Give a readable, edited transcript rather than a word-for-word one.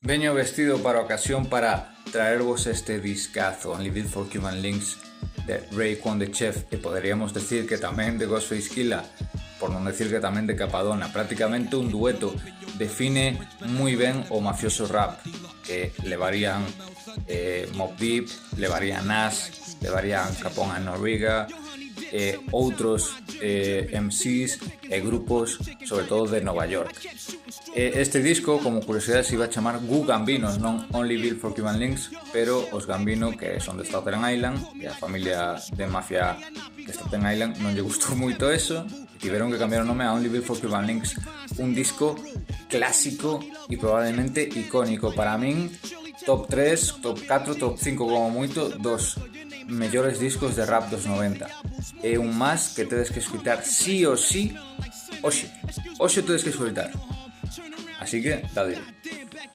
Veño vestido para a ocasión para traervos este discazo Only Built for Cuban Links de Raekwon the Chef, e poderíamos decir que tamén de Ghostface Killah, por non decir que tamén de Capadona. Prácticamente un dueto. Define moi ben o mafioso rap que levarían Mobb Deep, levarían Nas, levarían Capone and Noriega, outros MCs e grupos, sobre todo de Nova York. Este disco, como curiosidade, se iba a chamar Gu Gambinos, non Only Built for Cuban Links, pero os Gambino, que son de Staten Island, e a familia de mafia de Staten Island non lle gustou moito eso, e tiveron que cambiar o nome a Only Built for Cuban Links. Un disco clásico e probablemente icónico para min, top 3, top 4, top 5 como moito, dos mellores discos de rap dos 90. É un más que tedes que escutar sí o sí hoxe tedes que escutar. Así que, dale.